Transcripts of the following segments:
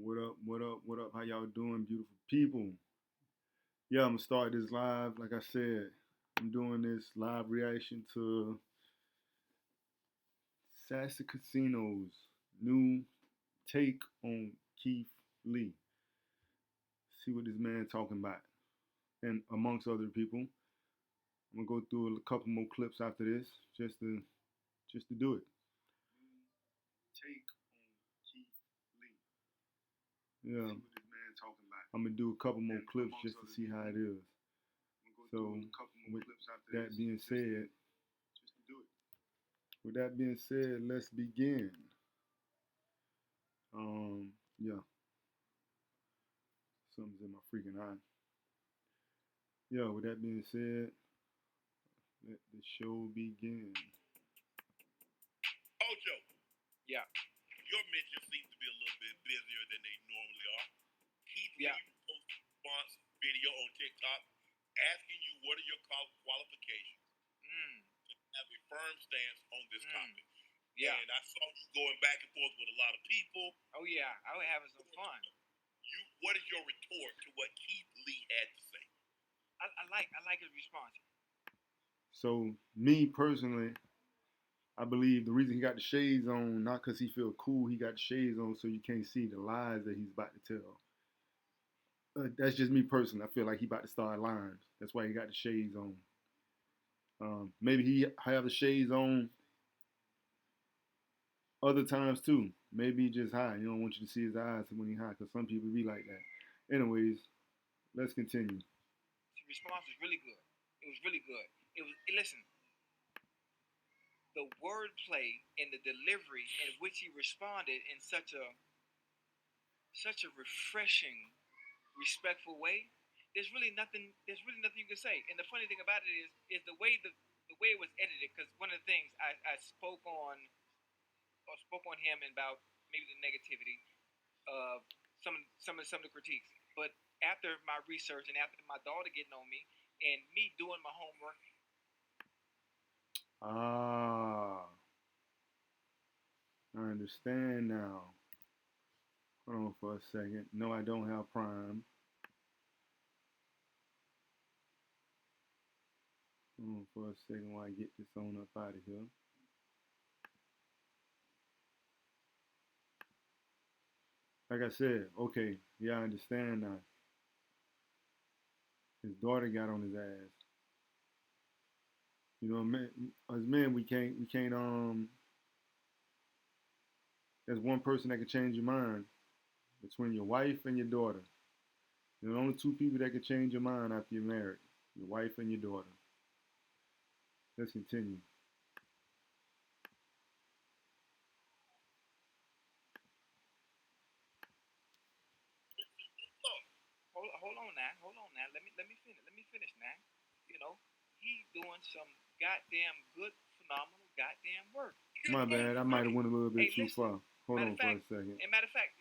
What up? What up? What up? How y'all doing, beautiful people? Yeah, I'm gonna start this live. Like I said, I'm doing this live reaction to Sassy Casino's new take on Keith Lee. See what this man talking about, and amongst other people, I'm gonna go through a couple more clips after this, just to do it. Take on Keith Lee. Yeah. See what this man talking about. I'm gonna do a couple more clips just to see how it is. So, with that being said, let's begin. Yeah, something's in my freaking eye. Yeah, with that being said, let the show begin. Ocho, yeah, your mentions seem to be a little bit busier than they normally are. Keith Lee post response video on TikTok asking you what are your qualifications to have a firm stance on this topic. Yeah. And I saw you going back and forth with a lot of people. Oh yeah, I was having some fun. What is your retort to what Keith Lee had to say? I like his response. So me personally, I believe the reason he got the shades on, not because he feel cool, he got the shades on so you can't see the lies that he's about to tell. That's just me personally. I feel like he about to start lying. That's why he got the shades on. Maybe he have the shades on other times too. Maybe he just high. You don't want you to see his eyes when he high, because some people be like that. Anyways, let's continue. His response was really good. It was really good. Listen, the wordplay and the delivery in which he responded in such a refreshing, respectful way. There's really nothing you can say. And the funny thing about it is the way it was edited. Because one of the things I spoke on him about maybe the negativity of some of the critiques. But after my research and after my daughter getting on me and me doing my homework. I understand now. Hold on for a second. No, I don't have Prime. Hold on for a second while I get this on up out of here. Like I said, okay, yeah, I understand now. His daughter got on his ass. You know, as men, we can't. There's one person that can change your mind between your wife and your daughter. There's only two people that can change your mind after you're married: your wife and your daughter. Let's continue. Hold on now. Let me finish now. You know, he doing some goddamn good, phenomenal goddamn work. My bad. I might have went a little bit too far. Hold on for a second. And matter of fact,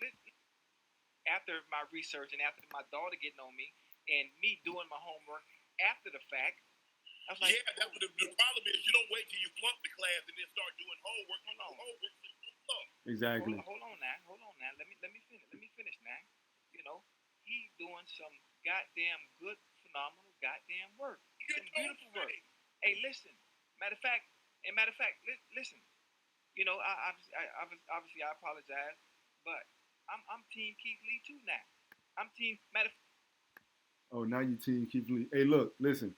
after my research and after my daughter getting on me and me doing my homework after the fact, I was like, yeah, that's what the problem is. You don't wait till you flunk the class and then start doing homework. Exactly. Hold on now. Let me finish now. You know, he doing some goddamn good, phenomenal goddamn work. Some beautiful work. Hey, listen. Matter of fact, listen. You know, obviously I apologize, but I'm Team Keith Lee too now. I'm Team Oh, now you Team Keith Lee. Hey, look, listen.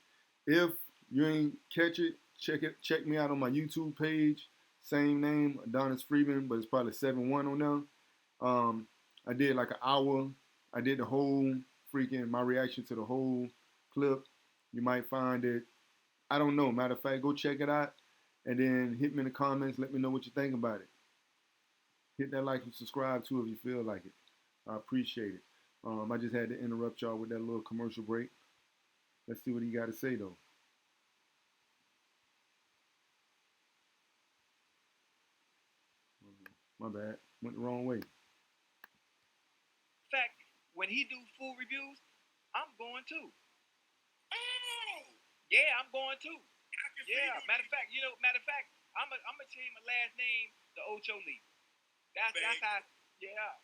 If you ain't catch it, check me out on my YouTube page. Same name, Adonis Freeman, but it's probably 7-1 on there. I did like an hour. I did the whole my reaction to the whole clip. You might find it. I don't know. Matter of fact, go check it out. And then hit me in the comments. Let me know what you think about it. Hit that like and subscribe too if you feel like it. I appreciate it. I just had to interrupt y'all with that little commercial break. Let's see what he got to say though. My bad. Went the wrong way. In fact, when he do full reviews, I'm going too. Oh! Yeah, I'm going too. Yeah, matter of fact, I'm gonna change my last name to Ocho Lee. That's how. Yeah.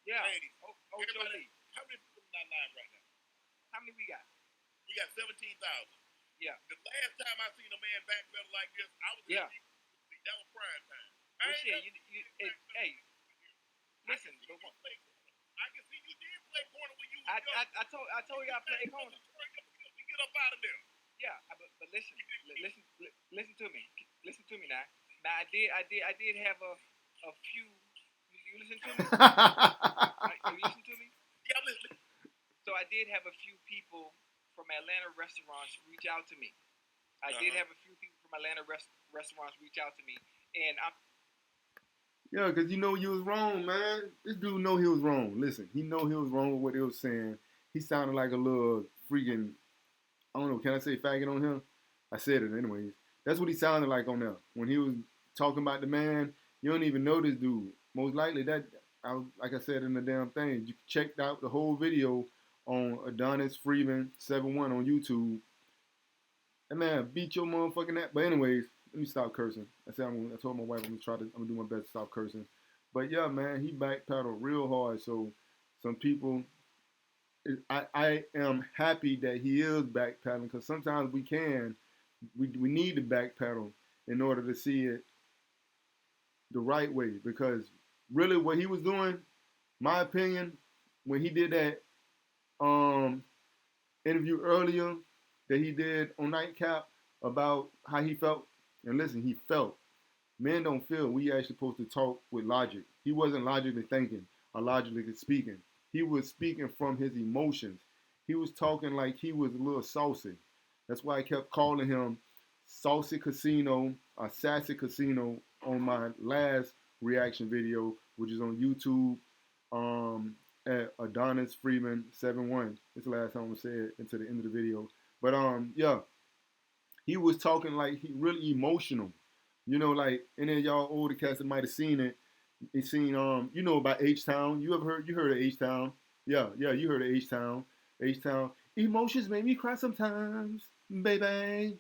Yeah. Ladies, Ocho everybody, how many people in our live right now? How many we got? We got 17,000. Yeah. The last time I seen a man backpedal like this, I was Yeah. that was prime time. Well, shit, hey, listen, but I can see you did play corner when you was I young. I told you I played corner. Get up out of there. Yeah, but listen to me. Listen to me now. Now I did have a few. You listen to me? You listen to me? Yeah, I'm listening. So I did have a few people from Atlanta restaurants reach out to me. I did have a few people from Atlanta restaurants reach out to me, and I'm. Yeah, because you know you was wrong, man. This dude know he was wrong. Listen, he know he was wrong with what he was saying. He sounded like a little freaking, I don't know, can I say faggot on him? I said it anyways. That's what he sounded like on there. When he was talking about the man, you don't even know this dude. Most likely that, like I said in the damn thing, you checked out the whole video on Adonis Freeman 71 on YouTube. That man beat your motherfucking ass. But anyways, let me stop cursing. I told my wife I'm gonna do my best to stop cursing. But yeah, man, he backpedaled real hard. So some people, I am happy that he is backpedaling because sometimes we need to backpedal in order to see it the right way. Because really, what he was doing, my opinion, when he did that interview earlier that he did on Nightcap about how he felt. And listen, he felt. Men don't feel. We actually supposed to talk with logic. He wasn't logically thinking or logically speaking. He was speaking from his emotions. He was talking like he was a little saucy. That's why I kept calling him Saucy Casino or Sassy Casino on my last reaction video, which is on YouTube. At Adonis Freeman 71. It's the last time I'm gonna say it into the end of the video. But yeah, he was talking like he really emotional. You know, like any of y'all older cats that might have seen it. You seen you know about H Town. You heard of H Town? Yeah, you heard of H Town. H Town. Emotions make me cry sometimes, baby.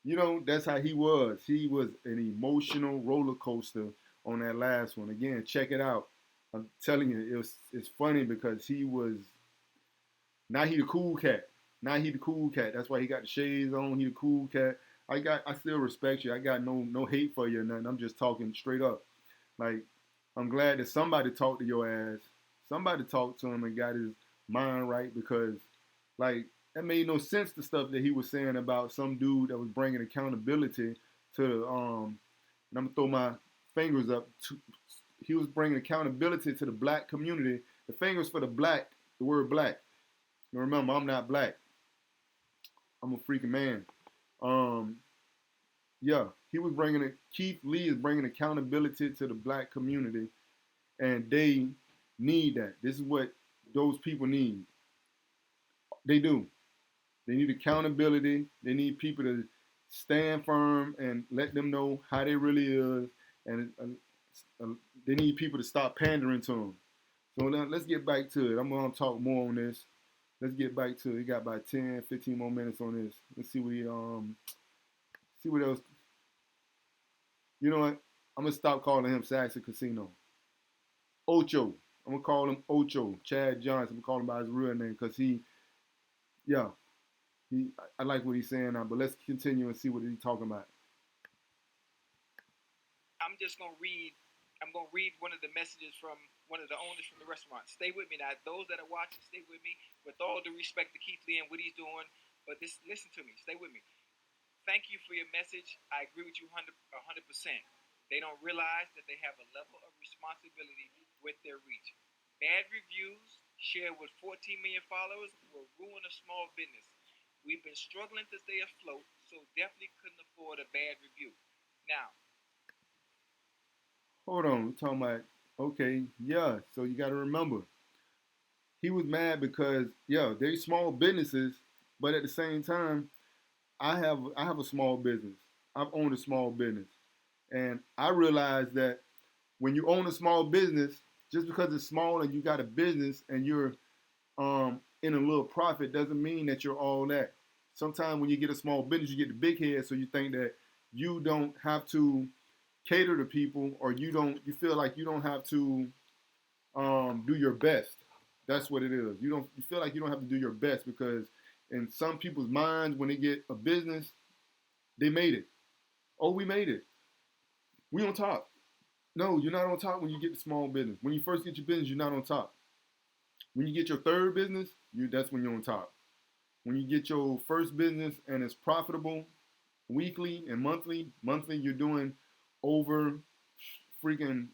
You know, that's how he was. He was an emotional roller coaster on that last one. Again, check it out. I'm telling you, it's funny because he was now he the cool cat. Now he the cool cat. That's why he got the shades on. He the cool cat. I still respect you. I got no hate for you or nothing. I'm just talking straight up. Like I'm glad that somebody talked to your ass. Somebody talked to him and got his mind right because like that made no sense the stuff that he was saying about some dude that was bringing accountability to and I'm gonna throw my fingers up to, he was bringing accountability to the black community. The fingers for the black, the word black. Now remember, I'm not black. I'm a freaking man. Um, yeah, he was bringing it. Keith Lee is bringing accountability to the black community, and they need that. This is what those people need. They do. They need accountability. They need people to stand firm and let them know how they really is, and they need people to stop pandering to them. So now let's get back to it. I'm going to talk more on this. Let's get back to it. We got about 10, 15 more minutes on this. Let's see see what else. You know what? I'm gonna stop calling him Saxon Casino. Ocho. I'm gonna call him Ocho. Chad Johnson. I'm gonna call him by his real name because yeah, I like what he's saying now. But let's continue and see what he's talking about. I'm just gonna read. I'm gonna read one of the messages from one of the owners from the restaurant. Stay with me now. Those that are watching, stay with me. With all due respect to Keith Lee and what he's doing, but listen to me. Stay with me. Thank you for your message. I agree with you 100%. They don't realize that they have a level of responsibility with their reach. Bad reviews shared with 14 million followers will ruin a small business. We've been struggling to stay afloat, so definitely couldn't afford a bad review. Now, Hold on. We're talking about okay, yeah. So you got to remember, he was mad because yeah, they're small businesses, but at the same time, I have a small business. I've owned a small business, and I realized that when you own a small business, just because it's small and you got a business and you're in a little profit doesn't mean that you're all that. Sometimes when you get a small business, you get the big head, so you think that you don't have to cater to people, or you feel like you don't have to. do your best. That's what it is. You feel like you don't have to do your best because in some people's minds when they get a business, they made it. Oh, we made it. We on top. No, you're not on top when you get the small business. When you first get your business, you're not on top. When you get your third business, that's when you're on top. When you get your first business and it's profitable weekly and monthly you're doing over freaking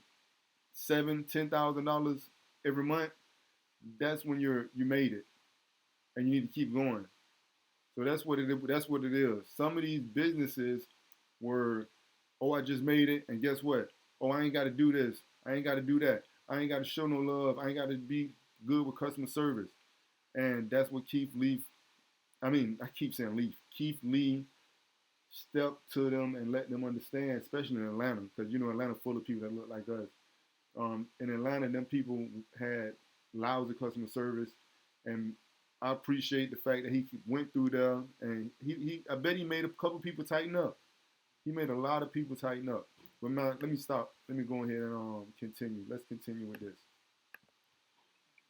$7,000-$10,000 every month. That's when you made it, and you need to keep going. So that's what it is. Some of these businesses were, oh, I just made it, and guess what? Oh, I ain't got to do this. I ain't got to do that. I ain't got to show no love. I ain't got to be good with customer service. And that's what Keith Lee. I mean, I keep saying Lee. Keith Lee stepped to them and let them understand, especially in Atlanta, because Atlanta full of people that look like us. In Atlanta, them people had lousy customer service, and I appreciate the fact that he went through there, and I bet he made a couple people tighten up. He made a lot of people tighten up. But man, let me stop. Let me go ahead and continue. Let's continue with this.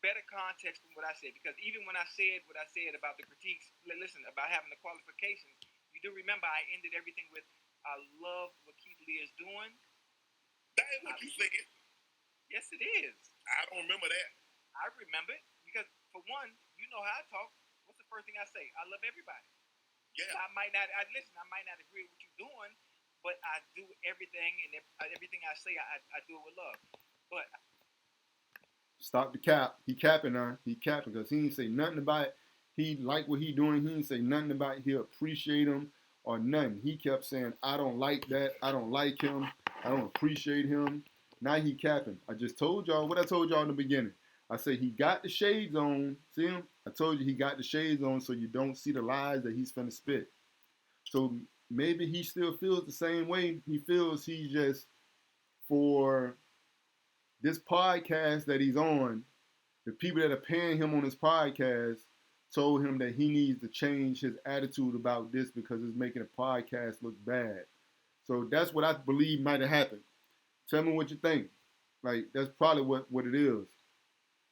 Better context from what I said, because even when I said what I said about the critiques, listen, about having the qualifications, you do remember I ended everything with, I love what Keith Lee is doing. That ain't what you said. Yes, it is. I don't remember that. I remember it because, for one, you know how I talk. What's the first thing I say? I love everybody. Yeah. I might not agree with what you're doing, but I do everything, and everything I say, I do it with love. But stop the cap. He capping now. He capping because he didn't say nothing about it. He like what he doing. He didn't say nothing about it. He appreciate him or nothing. He kept saying, I don't like that. I don't like him. I don't appreciate him. Now he capping. I just told y'all what I told y'all in the beginning. I said he got the shades on. See him? I told you he got the shades on so you don't see the lies that he's finna spit. So maybe he still feels the same way. He feels he's just for this podcast that he's on, the people that are paying him on his podcast told him that he needs to change his attitude about this because it's making a podcast look bad. So that's what I believe might have happened. Tell me what you think. Like, that's probably what it is.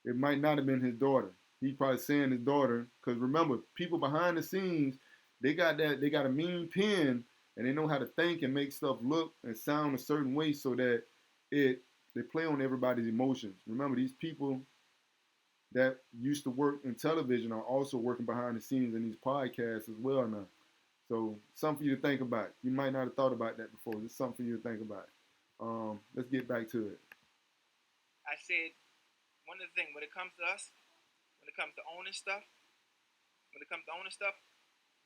It might not have been his daughter. He's probably saying his daughter, because remember, people behind the scenes, they got a mean pen, and they know how to think and make stuff look and sound a certain way so that they play on everybody's emotions. Remember, these people that used to work in television are also working behind the scenes in these podcasts as well now. So something for you to think about. You might not have thought about that before. It's something for you to think about. Let's get back to it. I said, one of the things, when it comes to us, when it comes to owning stuff,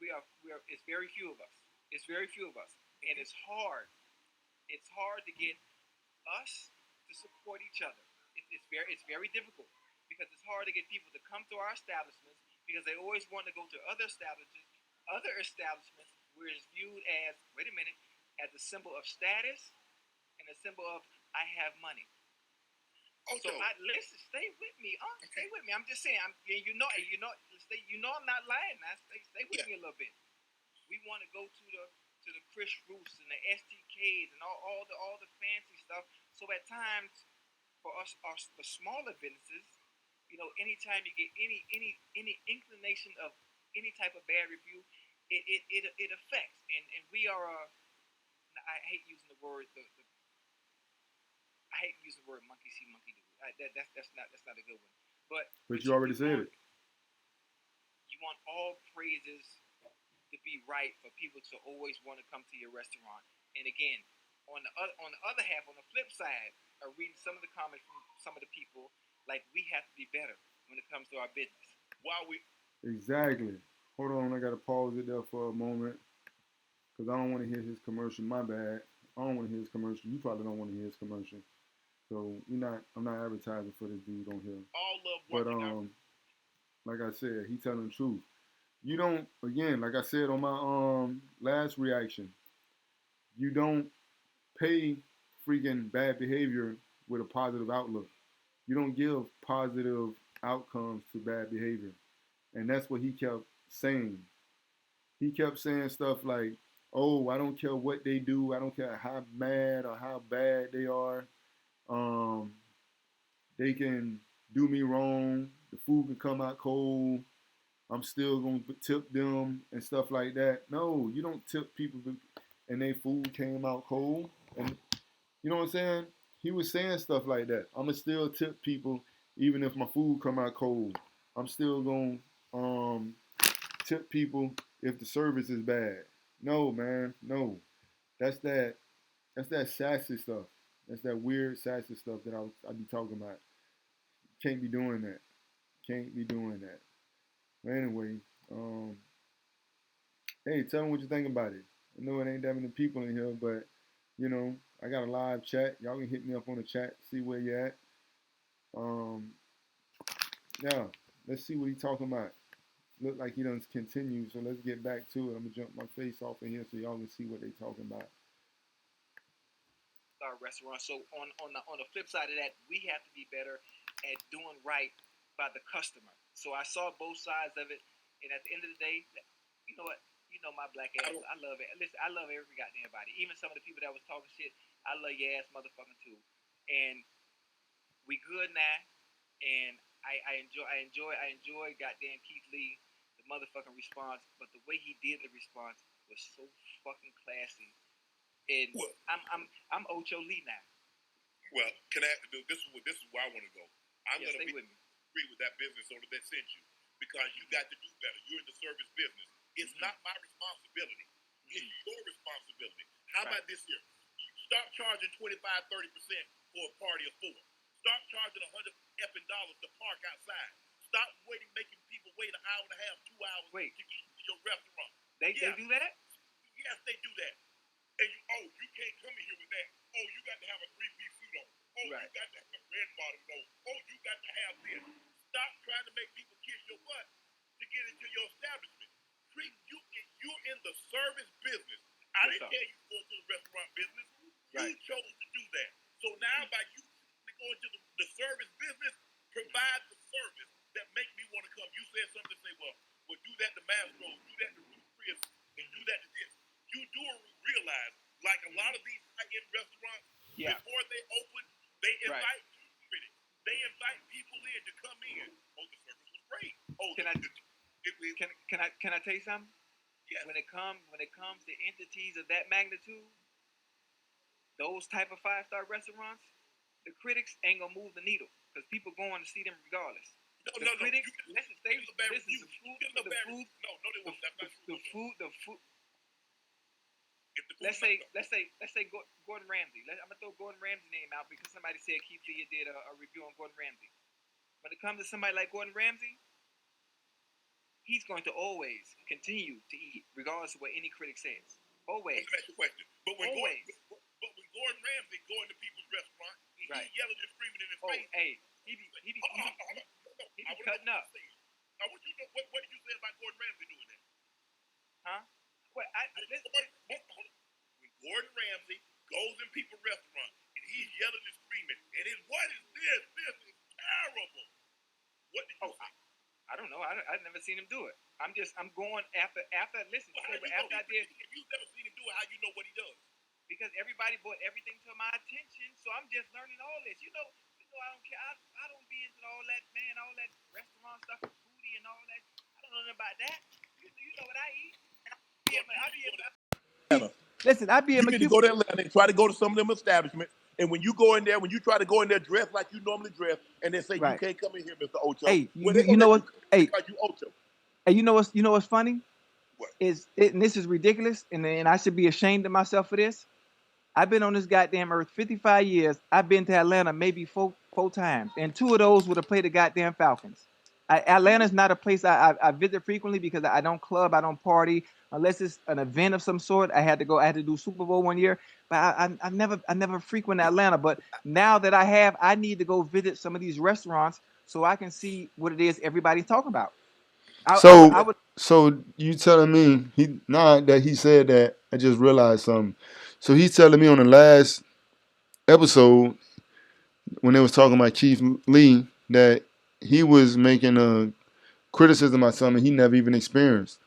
it's very few of us. It's very few of us. And it's hard. It's hard to get us to support each other. It's very difficult because it's hard to get people to come to our establishments because they always want to go to other establishments where it's viewed as, wait a minute, as a symbol of status and a symbol of I have money. So listen, stay with me. Stay with me. I'm just saying. I'm not lying. Now, stay with me a little bit. We want to go to the Chris Roos and the STKs and all the fancy stuff. So at times, for us, the smaller businesses, anytime you get any inclination of any type of bad review, it affects. And we are I hate using the word I hate using the word monkey see, monkey do. That's not a good one. But you already said it. You want all praises to be right for people to always want to come to your restaurant. And again, on the other half, on the flip side, reading some of the comments from some of the people, like we have to be better when it comes to our business. Exactly. Hold on, I gotta pause it there for a moment because I don't want to hear his commercial. My bad. I don't want to hear his commercial. You probably don't want to hear his commercial. So I'm not advertising for this dude on here. All love, but like I said, he telling the truth. You don't, again, like I said on my last reaction, you don't pay freaking bad behavior with a positive outlook. You don't give positive outcomes to bad behavior. And that's what he kept saying. He kept saying stuff like, oh, I don't care what they do. I don't care how mad or how bad they are. they can do me wrong. The food can come out cold. I'm still gonna tip them and stuff like that. No, you don't tip people and their food came out cold. And you know what I'm saying? He was saying stuff like that. I'ma still tip people even if my food come out cold. I'm still gonna tip people if the service is bad. No, man, no. That's that. That's that sassy stuff. That's that weird sassy stuff that I be talking about. Can't be doing that. Can't be doing that. But anyway, hey, tell me what you think about it. I know it ain't that many people in here, but you know, I got a live chat. Y'all can hit me up on the chat, see where you at. Um, yeah, let's see what he talking about. Look like he doesn't continue, so let's get back to it. I'm gonna jump my face off of here so y'all can see what they talking about. Our restaurant. So on the flip side of that, we have to be better at doing right by the customer. So I saw both sides of it, and at the end of the day, you know what? You know my black ass. I love it. Listen, I love every goddamn body. Even some of the people that was talking shit, I love your ass motherfucking too. And we good now. And I enjoy goddamn Keith Lee, the motherfucking response. But the way he did the response was so fucking classy. And Well, I'm Ocho Lee now. well, can I? This is where I want to go. I'm Yeah, gonna stay with me. agree with that business owner that sent you because you got to do better. You're in the service business. It's not my responsibility. It's your responsibility. How Right. about this here? You start charging 25-30% for a party of four. Start charging $100 to park outside. Stop making people wait an hour and a half, 2 hours Wait. to get to your restaurant. They do that? Yes, they do that. And you can't come in here with that. Oh, you got to have a 3-piece suit on. Oh, Right. you got to have red bottoms on. Oh, you got to have this. Stop trying to make people kiss your butt to get into your establishment. You're in the service business. I didn't tell you to go into the restaurant business. Right. You chose to do that. So now by you going to the service business, provide the service that make me want to come. You said something to say, well, do that to Mastro's, do that to Ruth Chris, and do that to this. You do realize, like a lot of these high-end restaurants, before they open, they invite critics. They invite people in to come in. Oh, the service was great. Oh, can I tell you something? Yes. When it comes to entities of that magnitude, those type of 5-star restaurants, the critics ain't gonna move the needle because people going to see them regardless. No. Critics, listen, the food. The food. Let's say Gordon Ramsay. I'm gonna throw Gordon Ramsay's name out because somebody said Keith Lee did a review on Gordon Ramsay. When it comes to somebody like Gordon Ramsay, he's going to always continue to eat regardless of what any critic says. Always. Let me ask you a question. But when Gordon Ramsay go into people's restaurant, he's yelling and screaming in his face. Hey, he be cutting up. Now, what did you say about Gordon Ramsay doing that? Huh? What? When Gordon Ramsay goes in people's restaurant and he's yelling and screaming, and what is this? This is terrible. What did you say? I don't know. I've never seen him do it. I'm going after. Listen, after I did. If you've never seen him do it, how you know what he does? Because everybody brought everything to my attention, so I'm just learning all this. You know, I don't care. I don't be into all that, man. All that restaurant stuff, and foodie and all that. I don't know nothing about that. You know what I eat? Listen, I be in You get to go to Atlanta and try to go to some of them establishments. And when you go in there, when you try to go in there dressed like you normally dress, and they say you can't come in here, Mr. Ocho. Hey, you know what? Hey, because you Ocho. Hey, you know what's funny? What? And this is ridiculous, and I should be ashamed of myself for this. I've been on this goddamn earth 55 years. I've been to Atlanta maybe four times, and 2 of those were to play the goddamn Falcons. Atlanta's not a place I visit frequently because I don't club, I don't party unless it's an event of some sort. I had to do Super Bowl one year, but I never frequent Atlanta. But now that I have, I need to go visit some of these restaurants so I can see what it is everybody's talking about. So you telling me he said that, I just realized something. So he's telling me on the last episode when they was talking about Keith Lee that he was making a criticism of something he never even experienced.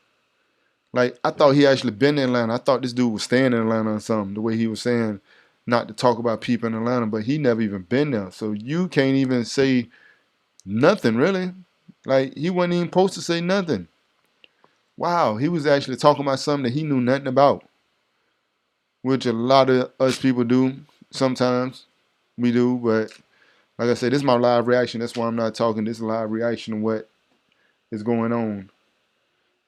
Like, I thought he actually been in Atlanta. I thought this dude was staying in Atlanta or something, the way he was saying not to talk about people in Atlanta, but he never even been there. So you can't even say nothing really. Like he wasn't even supposed to say nothing. Wow, he was actually talking about something that he knew nothing about, which a lot of us people do sometimes. We do, but like I said, this is my live reaction. That's why I'm not talking. This is a live reaction of what is going on.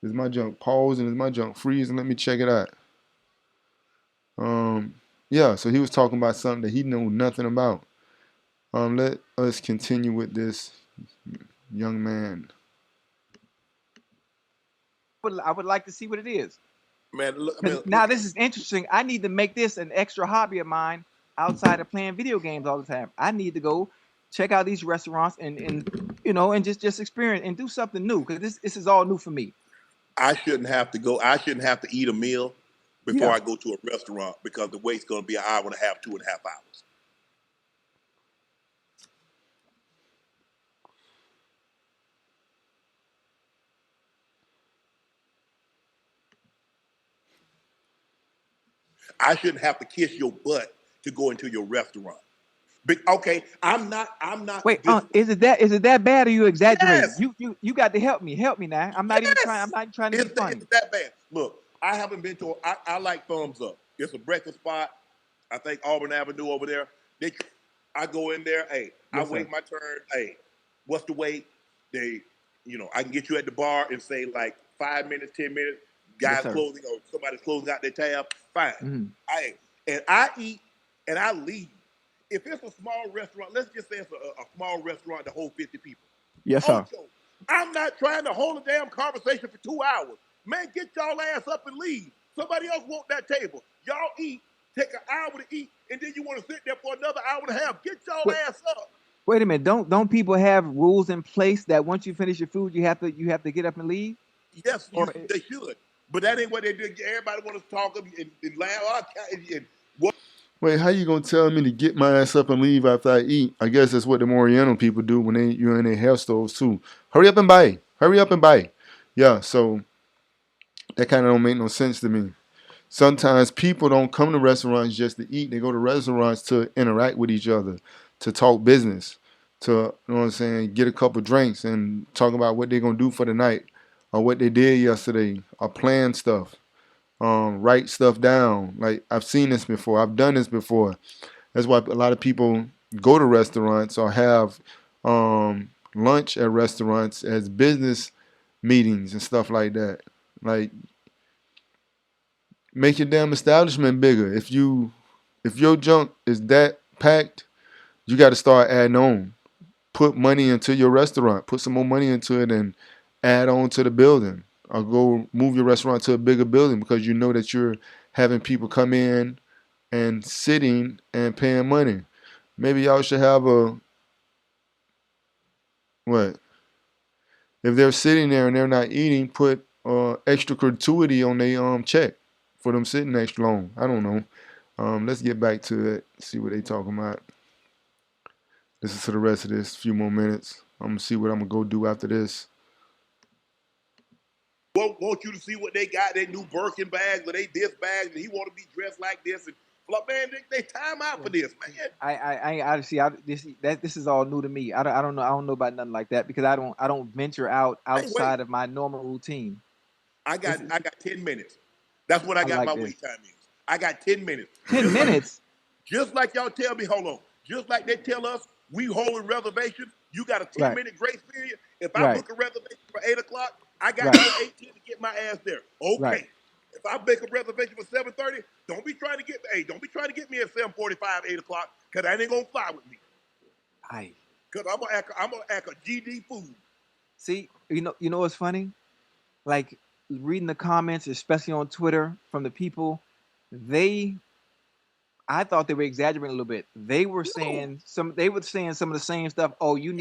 Is my junk pausing? Is my junk freezing? Let me check it out. Yeah, so he was talking about something that he knew nothing about. Let us continue with this young man. I would like to see what it is. Man, look, I 'Cause mean, now this is interesting. I need to make this an extra hobby of mine outside of playing video games all the time. I need to go check out these restaurants and you know and just experience and do something new because this is all new for me. I shouldn't have to go. I shouldn't have to eat a meal before Yeah. I go to a restaurant because the wait's going to be an hour and a half, 2.5 hours. I shouldn't have to kiss your butt to go into your restaurant. But okay, I'm not. I'm not. Wait, This. is it that bad or you exaggerating? Yes. You got to help me. Help me now. I'm not even trying. I'm Yes. not trying to be funny. It's that bad. Look, I haven't been to. I like Thumbs Up. It's a breakfast spot. I think Auburn Avenue over there. They, I go in there. Hey, I Yes, sir. wait my turn. Hey, what's the wait? They, I can get you at the bar and say like 5 minutes, 10 minutes. Yes, Guys sir. closing or somebody's closing out their tab. Fine. Hmm. I eat and I leave. If it's a small restaurant, let's just say it's a small restaurant to hold 50 people. Yes, sir. Ocho, I'm not trying to hold a damn conversation for 2 hours. Man, get y'all ass up and leave. Somebody else want that table. Y'all eat, take an hour to eat, and then you want to sit there for another hour and a half. Get y'all Wait, ass up. wait a minute. Don't people have rules in place that once you finish your food, you have to get up and leave? Yes, Or they should. But that ain't what they do. Everybody want to talk and laugh. And what? Wait, how you gonna tell me to get my ass up and leave after I eat? I guess that's what the Oriental people do when you're in their hair stores too. Hurry up and buy. Hurry up and buy. Yeah, so that kind of don't make no sense to me. Sometimes people don't come to restaurants just to eat. They go to restaurants to interact with each other, to talk business, to you know what I'm saying, get a couple drinks and talk about what they're gonna do for the night, or what they did yesterday, or plan stuff, write stuff down. Like I've seen this before. I've done this before. That's why a lot of people go to restaurants or have lunch at restaurants as business meetings and stuff like that. Like make your damn establishment bigger. If your junk is that packed, you got to start adding on. Put money into your restaurant. Put some more money into it and add on to the building. Or go move your restaurant to a bigger building because you know that you're having people come in and sitting and paying money. Maybe y'all should have a what? If they're sitting there and they're not eating, put extra gratuity on their check for them sitting extra long. I don't know. Let's get back to it. See what they talking about. Listen to the rest of this. Few more minutes. I'm gonna see what I'm gonna go do after this. Want you to see what they got, their new Birkin bags or they this bags, and he want to be dressed like this. And man, they time out for this, man. This is all new to me. I don't know about nothing like that because I don't venture out Hey, wait, outside of my normal routine. I This got is I got 10 minutes. That's what I I got like my this. wait time is. I got 10 minutes. 10 minutes. Just like y'all tell me, hold on. Just like they tell us we holding reservations, you got a 10 Right. minute grace period. If I Right. book a reservation for 8 o'clock, I got Right. till 8:10 to get my ass there. Right. Okay. If I make a reservation for 7:30, don't be trying to get me at 7:45, 8 o'clock, because that ain't gonna fly with me. I Cause I'm gonna act a GD fool. see. You know what's funny? Like reading the comments, especially on Twitter, from the people, they I thought they were exaggerating a little bit. No. They were saying some of the same stuff. Oh, Yes. you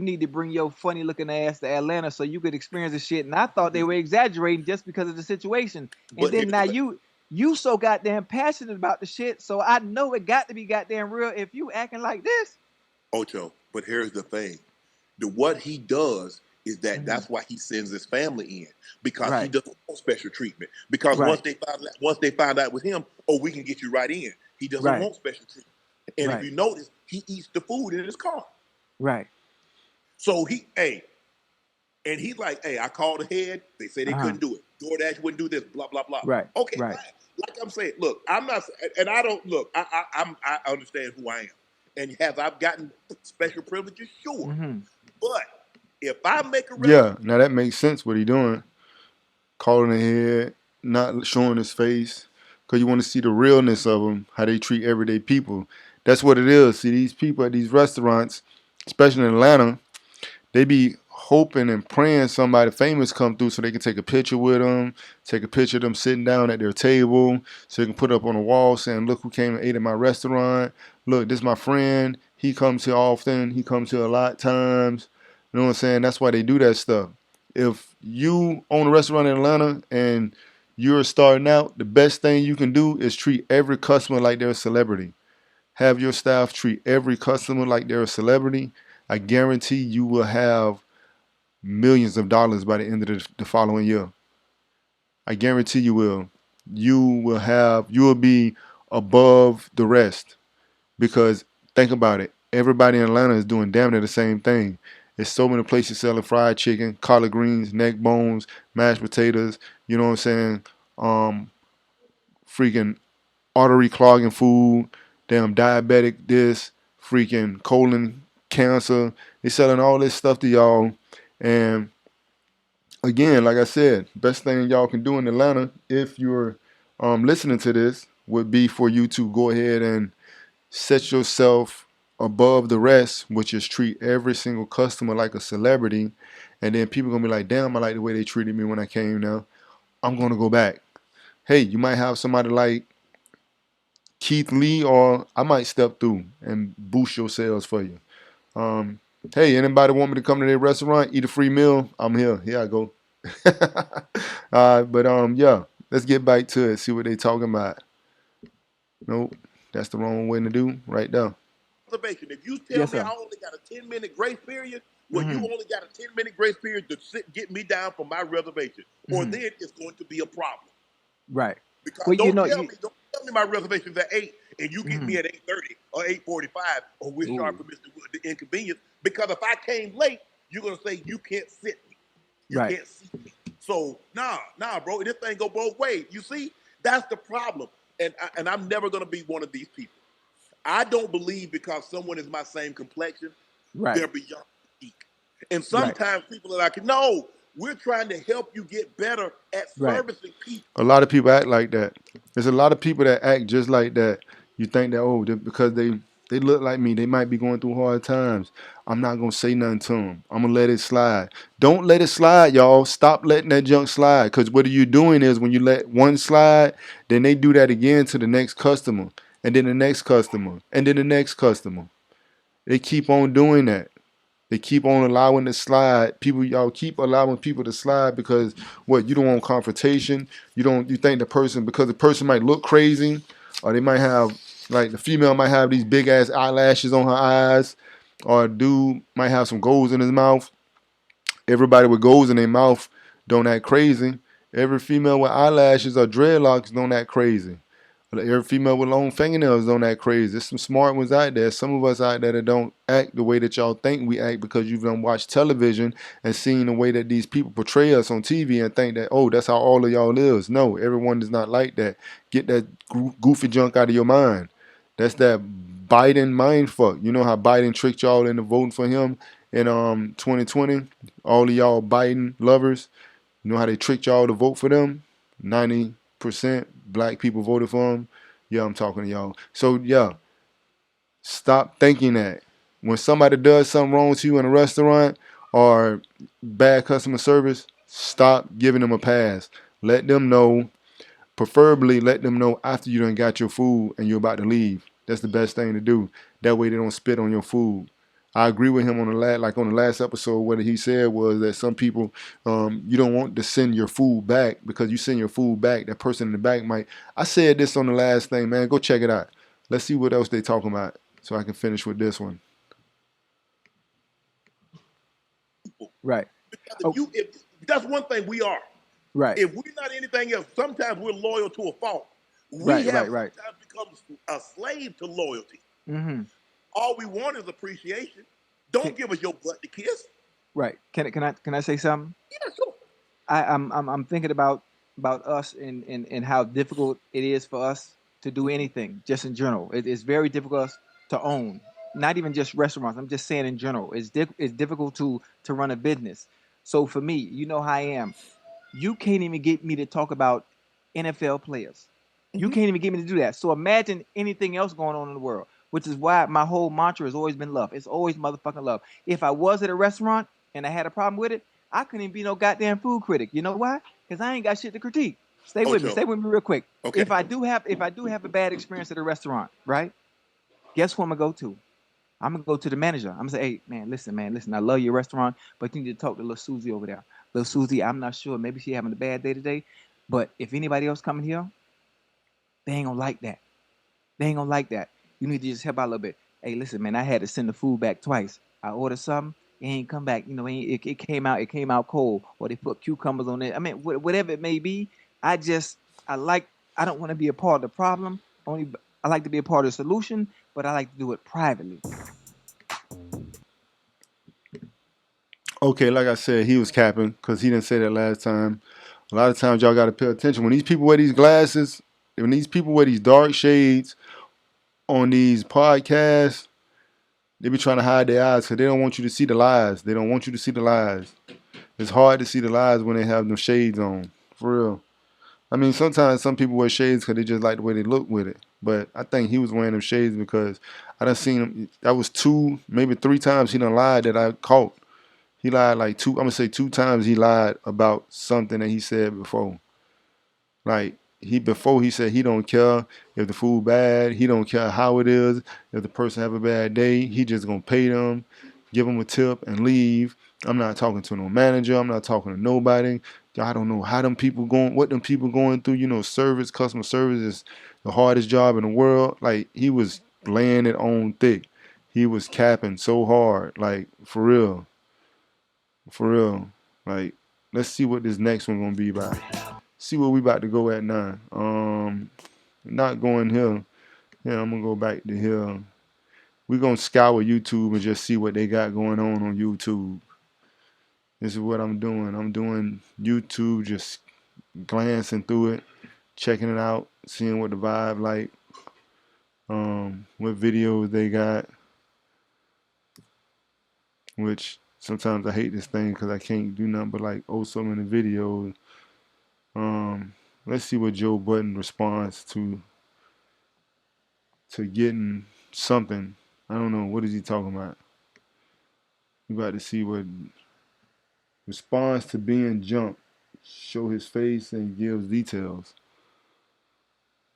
need to bring your funny looking ass to Atlanta so you could experience the shit. And I thought they were exaggerating just because of the situation. And But then here's now the thing. you so goddamn passionate about the shit, so I know it got to be goddamn real if you acting like this. Ocho, but here's the thing. What he does is Mhm. that's why he sends his family in because he Right, doesn't want special treatment. Because right, once they find out with him, oh, we can get you right in. He doesn't Right. want special treatment. And if Right. you notice, he eats the food in his car. Right. So and he's like, hey, I called ahead. They said they Uh-huh. couldn't do it. DoorDash wouldn't do this. Blah blah blah. Right. Okay, Right. fine. Like I'm saying, look, I'm not, and I don't look. I understand who I am, and have I've gotten special privileges? Sure, Mm-hmm. but if I make a Yeah, reservation, now that makes sense what he doing. Calling ahead, not showing his face, because you want to see the realness of them, how they treat everyday people. That's what it is. See, these people at these restaurants, especially in Atlanta, they be hoping and praying somebody famous come through so they can take a picture with them, take a picture of them sitting down at their table, so they can put up on the wall saying, "Look who came and ate at my restaurant. Look, this is my friend. He comes here often. He comes here a lot of times." You know what I'm saying? That's why they do that stuff. If you own a restaurant in Atlanta and you're starting out, the best thing you can do is treat every customer like they're a celebrity. Have your staff treat every customer like they're a celebrity. I guarantee you will have millions of dollars by the end of the following year. I guarantee you will. You will be above the rest because think about it. Everybody in Atlanta is doing damn near the same thing. There's so many places selling fried chicken, collard greens, neck bones, mashed potatoes. You know what I'm saying? Um, freaking artery clogging food, damn diabetic this, freaking colon cancer. They selling all this stuff to y'all. And again, like I said, best thing y'all can do in Atlanta if you're listening to this would be for you to go ahead and set yourself above the rest, which is treat every single customer like a celebrity. And then people gonna be like, damn, I like the way they treated me when I came now. I'm gonna go back. Hey, you might have somebody like Keith Lee, or I might step through and boost your sales for you. Um, hey, anybody want me to come to their restaurant, eat a free meal? I'm here. Here I go. But yeah, let's get back to it. See what they talking about. Nope, that's the wrong way to do right there. reservation. If you tell Yes, me sir. I only got a 10-minute grace period, well, you Mm-hmm. only got a 10-minute grace period to get me down for my reservation, or Mm-hmm. then it's going to be a problem. Right. Because Well, you. don't tell me my reservation's at 8 and you get Mm-hmm. me at 8:30 or 8:45, or we're sorry Ooh. for Mr. Wood, the inconvenience. Because if I came late, you're gonna say you can't sit me, you Right. can't see me. So nah, bro, this thing go both ways. You see, that's the problem, and I'm never gonna be one of these people. I don't believe because someone is my same complexion, Right. they're beyond me. And Right. sometimes people are like, no, we're trying to help you get better at Right. servicing people. A lot of people act like that. There's a lot of people that act just like that. You think that because they look like me, they might be going through hard times. I'm not gonna say nothing to them. I'm gonna let it slide. Don't let it slide, y'all. Stop letting that junk slide. Because what you're doing is when you let one slide, then they do that again to the next customer, and then the next customer, and then the next customer. They keep on doing that. They keep on allowing the slide. Y'all keep allowing people to slide because what you don't want confrontation. You think the person because the person might look crazy, or they might have like the female might have these big ass eyelashes on her eyes, or a dude might have some goals in his mouth. Everybody with goals in their mouth don't act crazy. Every female with eyelashes or dreadlocks don't act crazy. Every female with long fingernails don't act crazy. There's some smart ones out there. Some of us out there that don't act the way that y'all think we act because you've done watched television and seen the way that these people portray us on TV and think that, oh, that's how all of y'all is. No, everyone is not like that. Get that goofy junk out of your mind. That's that Biden mind fuck. You know how Biden tricked y'all into voting for him in 2020? All of y'all Biden lovers. You know how they tricked y'all to vote for them? 90% black people voted for him. Yeah, I'm talking to y'all. So yeah, stop thinking that. When somebody does something wrong to you in a restaurant or bad customer service, stop giving them a pass. Let them know, preferably let them know after you done got your food and you're about to leave. That's the best thing to do. That way they don't spit on your food. I agree with him on the last episode. What he said was that some people, you don't want to send your food back because you send your food back. That person in the back might. I said this on the last thing, man. Go check it out. Let's see what else they talking about, so I can finish with this one. Right. Because Oh. if that's one thing we are. Right. If we're not anything else, sometimes we're loyal to a fault. We have sometimes become a slave to loyalty. Mm-hmm. All we want is appreciation. Don't give us your butt to kiss. Right. Can I say something? Yeah, sure. I'm thinking about us and how difficult it is for us to do anything, just in general. It's very difficult to own. Not even just restaurants. I'm just saying in general. It's difficult to run a business. So for me, you know how I am. You can't even get me to talk about NFL players. You can't even get me to do that. So imagine anything else going on in the world, which is why my whole mantra has always been love. It's always motherfucking love. If I was at a restaurant and I had a problem with it, I couldn't even be no goddamn food critic. You know why? Because I ain't got shit to critique. Stay with me. Stay with me real quick. Okay. If I do have a bad experience at a restaurant, right? Guess who I'm gonna go to? I'm gonna go to the manager. I'm gonna say, hey, man, listen. I love your restaurant, but you need to talk to little Susie over there. Little Susie, I'm not sure. Maybe she having a bad day today. But if anybody else coming here, they ain't gonna like that. They ain't gonna like that. You need to just help out a little bit. Hey, listen, man, I had to send the food back twice. I ordered something, it ain't come back. You know, it came out cold, or they put cucumbers on it. I mean, whatever it may be. I don't want to be a part of the problem. I like to be a part of the solution, but I like to do it privately. Okay, like I said, he was capping because he didn't say that last time. A lot of times y'all got to pay attention. When these people wear these glasses, when these people wear these dark shades on these podcasts, they be trying to hide their eyes because they don't want you to see the lies. They don't want you to see the lies. It's hard to see the lies when they have them shades on. For real. I mean, sometimes some people wear shades because they just like the way they look with it. But I think he was wearing them shades because I done seen him. That was 2, maybe 3 times he done lied that I caught. He lied like 2, I'm going to say 2 times he lied about something that he said before. Like, before he said he don't care if the food bad, he don't care how it is, if the person have a bad day, he just gonna pay them, give them a tip and leave. I'm not talking to no manager, I'm not talking to nobody. I don't know how them people what them people going through. You know, customer service is the hardest job in the world. Like, he was laying it on thick. He was capping so hard, like, for real. For real. Like, let's see what this next one gonna be about. See where we about to go at now. Not going here. Yeah, I'm gonna go back to here. We're gonna scour YouTube and just see what they got going on YouTube. This is what I'm doing. I'm doing YouTube, just glancing through it, checking it out, seeing what the vibe like, what videos they got. Which sometimes I hate this thing because I can't do nothing but like so many videos. Let's see what Joe Budden responds to getting something. I don't know. What is he talking about? We got to see what responds to being jumped. Show his face and gives details.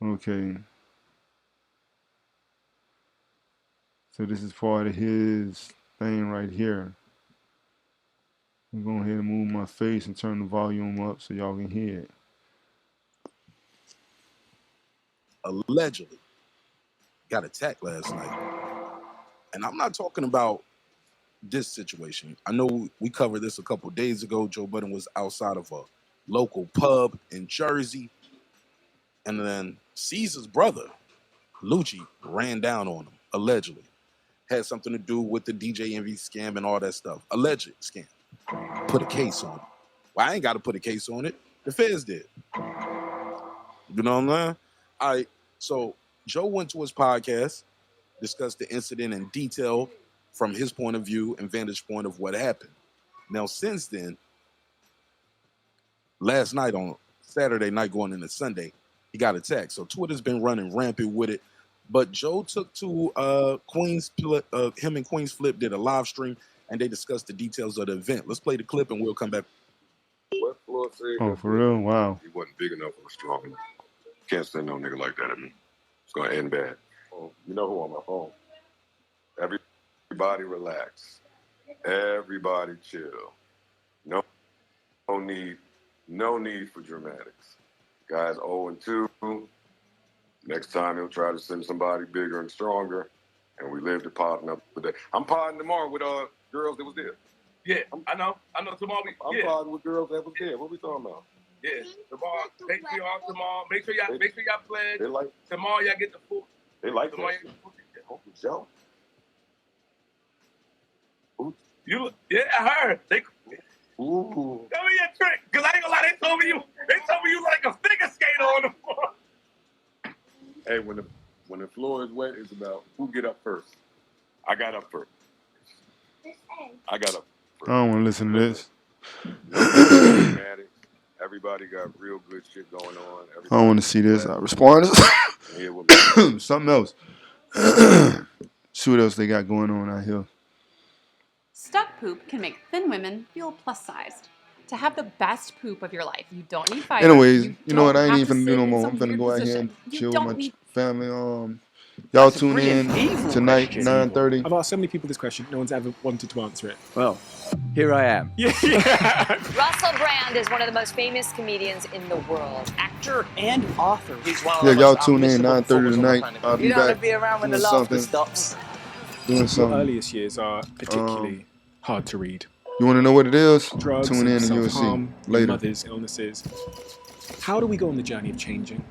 Okay. So this is part of his thing right here. I'm going ahead and move my face and turn the volume up so y'all can hear it. Allegedly got attacked last night. And I'm not talking about this situation. I know we covered this a couple days ago. Joe Budden was outside of a local pub in Jersey. And then Caesar's brother, Lucci, ran down on him, allegedly. Had something to do with the DJ Envy scam and all that stuff. Alleged scam. Put a case on it. Well, I ain't got to put a case on it. The feds did. You know what I'm saying? All right. So Joe went to his podcast, discussed the incident in detail from his point of view and vantage point of what happened. Now, since then, last night on Saturday night going into Sunday, he got attacked. So Twitter's been running rampant with it. But Joe took to Queen's him and Queen's Flip did a live stream and they discussed the details of the event. Let's play the clip and we'll come back. What Floyd said? Oh, for real? Wow. He wasn't big enough or strong enough. Can't send no nigga like that at me. It's gonna end bad. Oh, you know who on my phone? Everybody relax. Everybody chill. No need for dramatics. Guy's 0-2. Next time he'll try to send somebody bigger and stronger, and we live to potting up today. I'm potting tomorrow with girls that was there. Yeah, I know tomorrow. I'm potting with girls that was there. What we talking about? Yeah, tomorrow. Thank you all tomorrow. Make sure y'all pledge. They like. Tomorrow y'all get the food. They like Tomorrow that. y'all get the food. Uncle Joe. You, yeah, I heard. They, Ooh. tell me your trick, cause I ain't gonna lie. They told me you like a figure skater on the floor. Hey, when the floor is wet, it's about who get up first. I got up first. I got up first. I don't want to listen to this. Everybody got real good shit going on. I don't want to see this. I respond. Something else. See what else they got going on out here. Stuck poop can make thin women feel plus-sized. To have the best poop of your life, you don't need fiber. Anyways, you know what? I ain't have even finna to do no sit in more. some I'm finna weird go out here position. and You chill with don't my need- family. Y'all That's a tune in brilliant, evil tonight, question. 9:30. I've asked so many people this question, no one's ever wanted to answer it. Well, here I am. Yeah. Russell Brand is one of the most famous comedians in the world. Actor and author. He's one of Yeah, the y'all most tune in unmissable 9:30 performers on the tonight. planet. I'll You be don't want back to be around when the doing laughter something. stops. Doing Your something. earliest years are particularly hard to read. You want to know what it is? Drugs Tune in and you'll see. self-harm, Later. mother's illnesses. How do we go on the journey of changing?